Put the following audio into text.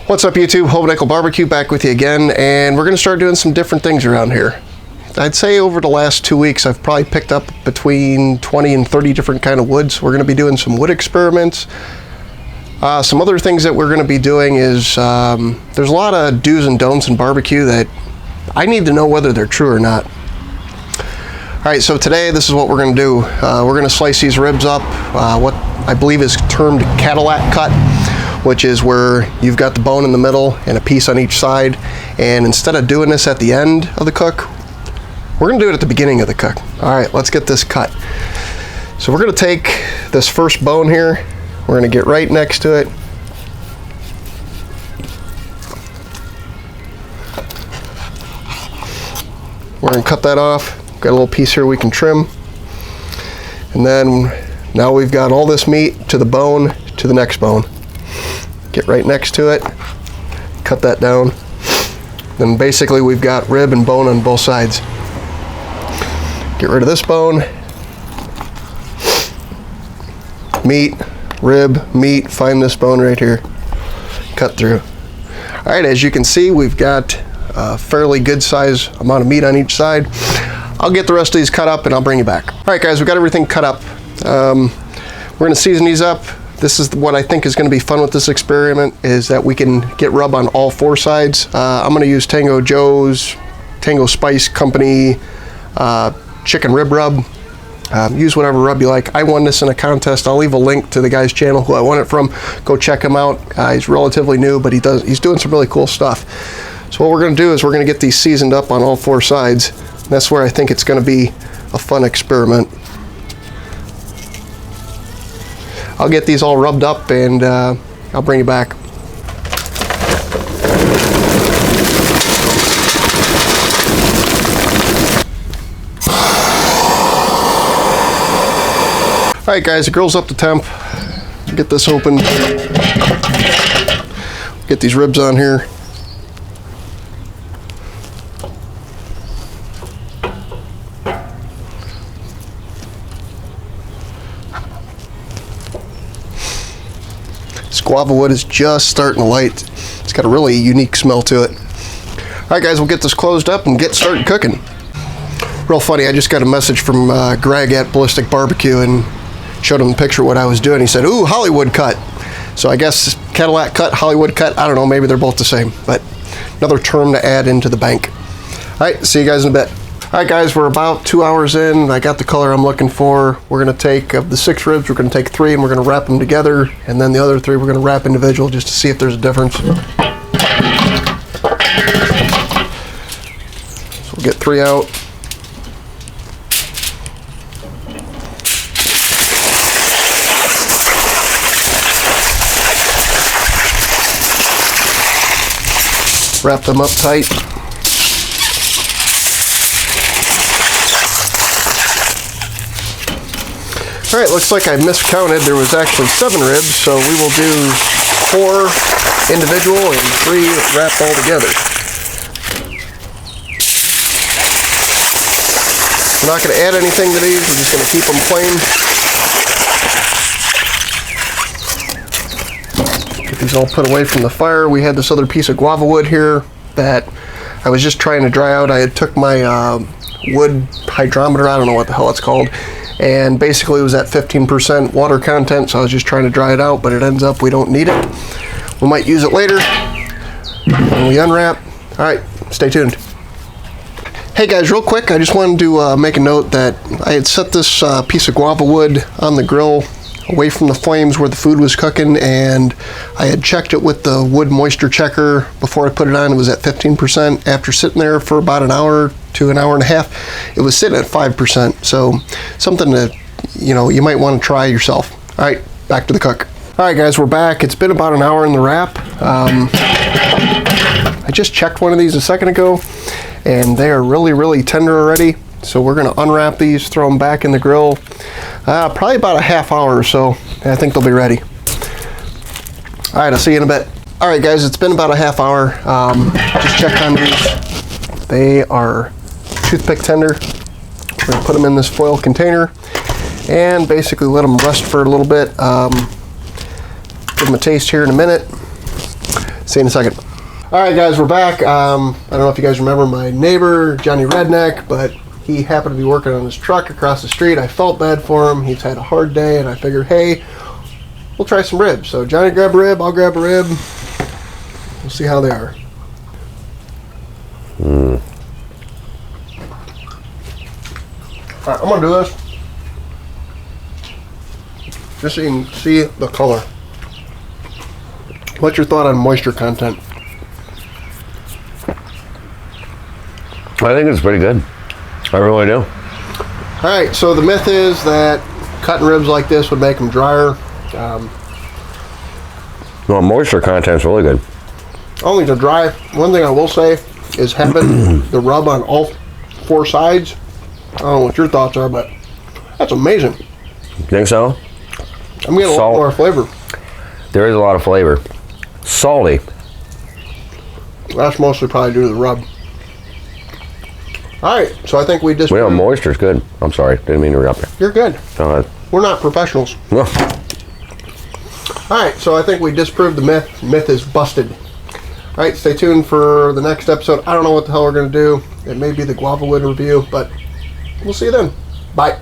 What's up YouTube, Home Nickel Barbecue back with you again, and we're going to start doing some different things around here. I'd say over the last 2 weeks I've probably picked up between 20 and 30 different kind of woods. We're going to be doing some wood experiments. Some other things that we're going to be doing is there's a lot of do's and don'ts in barbecue that I need to know whether they're true or not. Alright, so today this is what we're going to do. We're going to slice these ribs up, what I believe is termed Cadillac cut, which is where you've got the bone in the middle and a piece on each side, and instead of doing this at the end of the cook, we're going to do it at the beginning of the cook. Alright, let's get this cut. So we're going to take this first bone here, we're going to get right next to it. We're going to cut that off. Got a little piece here we can trim. And then now we've got all this meat to the bone to the next bone. Get right next to it, cut that down. Then basically we've got rib and bone on both sides. Get rid of this bone. Meat, rib, meat, find this bone right here. Cut through. Alright, as you can see, we've got a fairly good size amount of meat on each side. I'll get the rest of these cut up and I'll bring you back. Alright guys, we've got everything cut up. We're going to season these up. This is what I think is going to be fun with this experiment, is that we can get rub on all four sides. I'm going to use Tango Joe's Tango Spice Company chicken rib rub. Use whatever rub you like. I won this in a contest. I'll leave a link to the guy's channel who I won it from. Go check him out. He's relatively new, but he's doing some really cool stuff. So what we're going to do is we're going to get these seasoned up on all four sides. That's where I think it's going to be a fun experiment. I'll get these all rubbed up and I'll bring you back. Alright guys, the grill's up to temp. Get this open. Get these ribs on here. Guava wood is just starting to light. It's got a really unique smell to it. Alright guys, we'll get this closed up and get started cooking. Real funny, I just got a message from Greg at Ballistic Barbecue and showed him a picture of what I was doing. He said, ooh, Hollywood cut. So I guess Cadillac cut, Hollywood cut, I don't know, maybe they're both the same, but another term to add into the bank. Alright, see you guys in a bit. Alright guys, we're about 2 hours in. I got the color I'm looking for. We're going to take, of the 6 ribs, we're going to take 3 and we're going to wrap them together. And then the other 3 we're going to wrap individual just to see if there's a difference. So we'll get 3 out. Wrap them up tight. Alright, looks like I miscounted. There was actually 7 ribs, so we will do 4 individual and 3 wrapped all together. We're not going to add anything to these, we're just going to keep them plain. Get these all put away from the fire. We had this other piece of guava wood here that I was just trying to dry out. I had took my wood hydrometer, I don't know what the hell it's called, and basically it was at 15% water content, so I was just trying to dry it out, but it ends up we don't need it. We might use it later when we unwrap. Alright, stay tuned. Hey guys, real quick, I just wanted to make a note that I had set this piece of guava wood on the grill away from the flames where the food was cooking, and I had checked it with the wood moisture checker before I put it on. It was at 15%. After sitting there for about an hour to an hour and a half, it was sitting at 5%. So something that you might want to try yourself. All right, back to the cook. All right guys, we're back. It's been about an hour in the wrap. I just checked one of these a second ago and they are really tender already. So we're going to unwrap these, throw them back in the grill. Probably about a half hour or so. I think they'll be ready. Alright, I'll see you in a bit. Alright guys, it's been about a half hour. Just checked on these. They are toothpick tender. We're going to put them in this foil container and basically let them rest for a little bit. Give them a taste here in a minute. See you in a second. All right, guys, we're back. I don't know if you guys remember my neighbor, Johnny Redneck, but he happened to be working on his truck across the street. I felt bad for him. He's had a hard day, and I figured, hey, we'll try some ribs. So Johnny grabbed a rib, I'll grab a rib. We'll see how they are. All right, I'm gonna do this just so you can see the color. What's your thought on moisture content? I think it's pretty good. I really do. All right, so the myth is that cutting ribs like this would make them drier. Well, moisture content's really good. Only to dry. One thing I will say is having the rub on all four sides. I don't know what your thoughts are, but that's amazing. Think so? I'm getting a lot more flavor. There is a lot of flavor. Salty. That's mostly probably due to the rub. All right, so I think we just... Well, moisture's good. I'm sorry, didn't mean to interrupt you. You're good. Go ahead. We're not professionals. No. All right, so I think we disproved the myth. Myth is busted. All right, stay tuned for the next episode. I don't know what the hell we're going to do. It may be the guava wood review, but we'll see you then. Bye.